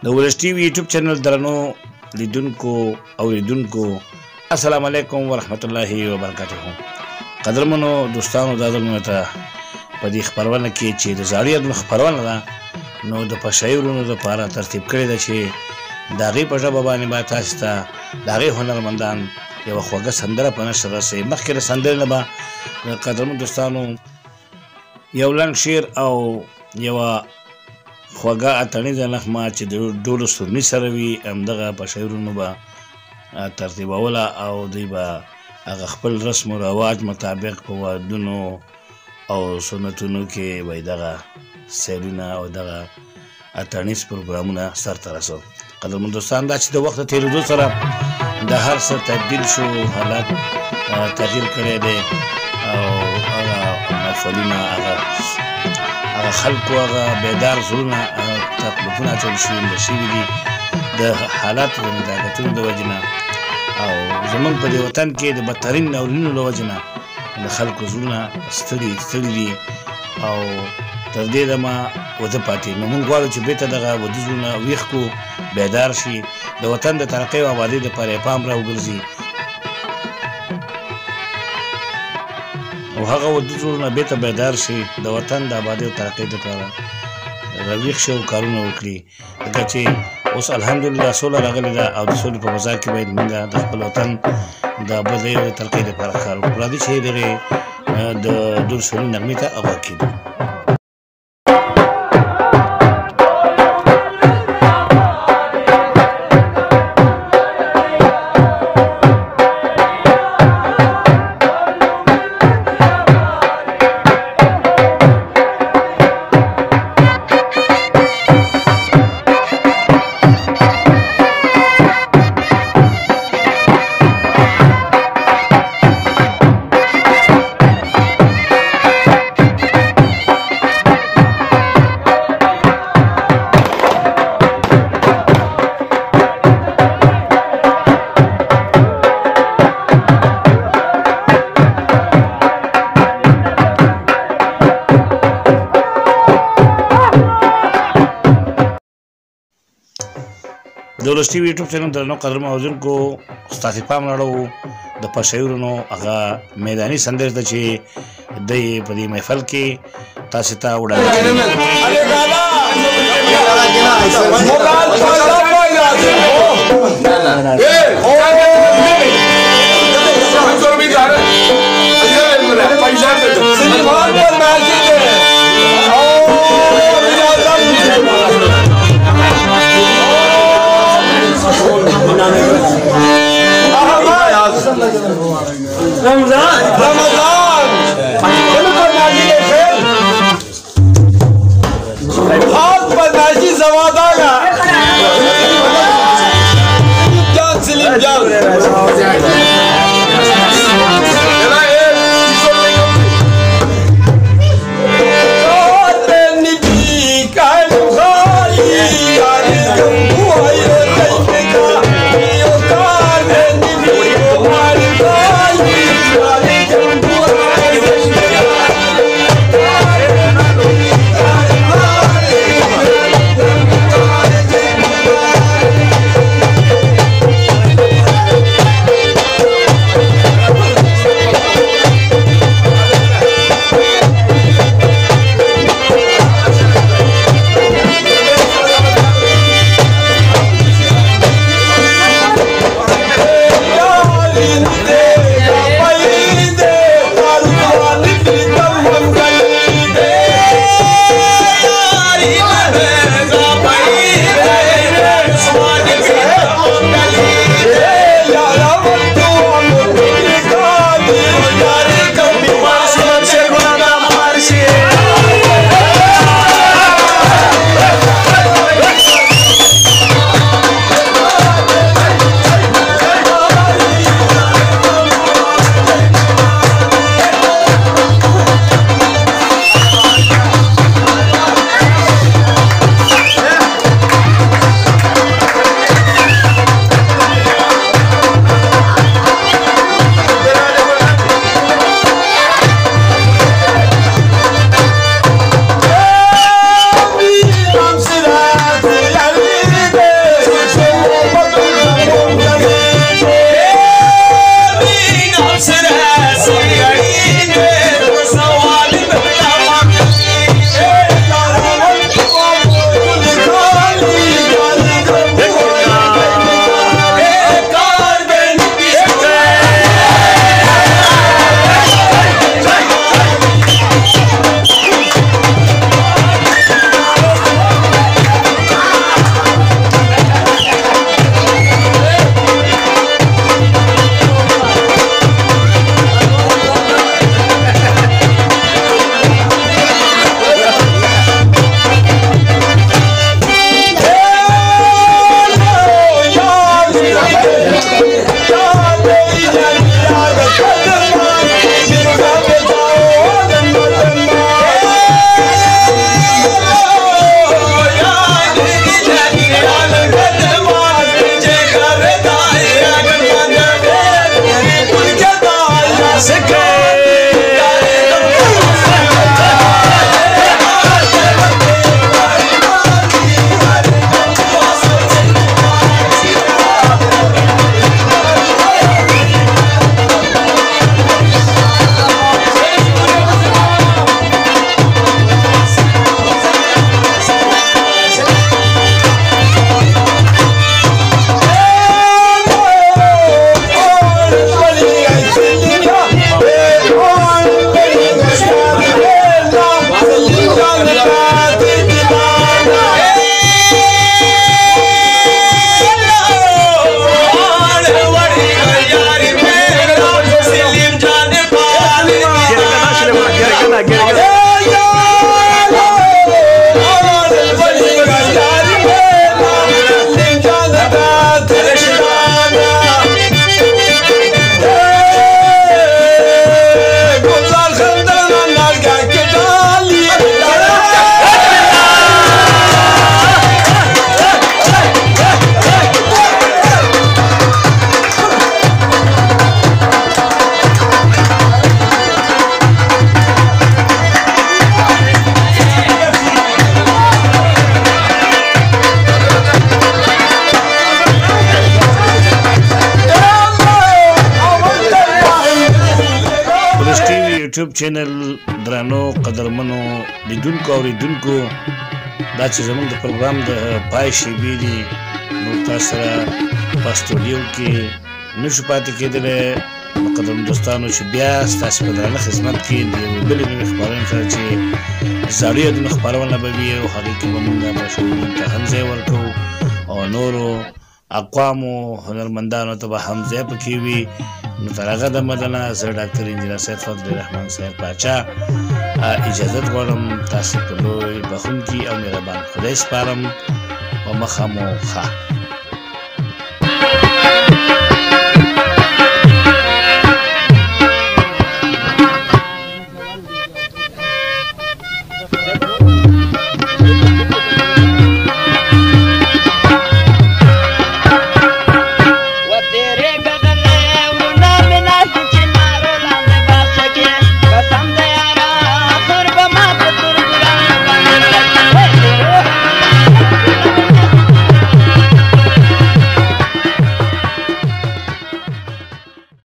د ولس ټي وي یوټیوب چینل درنو لیدونکو او لیدونکو السلام علیکم ورحمت الله وبرکاته. قدرمنو دوستانو دا ځل مو ته په دې خبرونه کې چې د زاړی خبرونه ده نو د پښایورونو لپاره ترتیب کړی ده چې د هغې په ژبه باندې به تاسو ته د هغې هنرمندان یوه خوږه سندره په نشر رسوي. مخکې د سندرې نه به قدرمنو دوستانو یو لنډ شعر او یوه خوږه اتڼیزه نغمه چې د ډولو سورني سره وي همدغه پښایورونو به ترتیبوله او دوی به هغه خپل رسم و رواج مطابق په وادونو او سنتونو کې به دغه سیلونه او دغه اتڼیز پروګرامونه سرته رسول. قدرمن دوستان دا چې د وخت تېرېدو سره د هر څه تبدیل شو، حالات تغییر کړی دی او هغه محفلونه هغه خلکو هغه بیدار زړونه تکلیفونه اچول شوي دي د حالاتو د نزاکتونو د وجې نه او زموږ په دې وطن کې د بدترین ناورینونو له وجې نه د خلکو زړونه ستړي دي او تر دې دمه وده پاتې. نو موږ غواړو چې بېرته دغه وده زړونه ویښ کړو، بیدار شي، د وطن د ترقۍ او ابادۍ دپاره یې پام راوګرځي او هغه وده زړونه بېرته بیدار شي، د وطن د ابادۍ او ترقۍ دپاره راویښ شي او کارونه وکړي. ځکه چې اوس الحمدلله سوله راغلې ده او د سولې په فضا کې باید موږ د خپل وطن د ابادۍ او د ترقۍ دپاره کار وکړو. راځئ چې دغې د دور سوري نغمې ته غوږ کړو. د ولس ټي وي یوټیوب چینل درنو قدرمنو اورېدونکو ستاسې پام راړو د پښایورونو هغه میداني سندرې ته چې دی په دې محفل کې تاسې ته وړاندې چینل درانو قدرمنو لیدونکو اوریدونکو دا چې زموږ د پروګرام د پای شیبې دي نو تاسو سره په سټوډیو کې نشو پاتې کېدلی نو قدرمنو دوستانو چې بیا ستاسو په درانه خدمت کې د یوې بلې نوې خپرونې سره چې زاړه یادونه خپرونه به وي او هغې کې به موږ مشهورینو ته هم ځای ورکوو او نورو اقوامو هنرمندانو ته به هم ځای پکې وي نو تر هغه دمه دنه زه ډاکټر انجینر سید فضل الرحمن صاحب پاچا اجازت غواړم تاسو په لوی بخښونکي او مهربان خدای سپارم په مخه مو ښه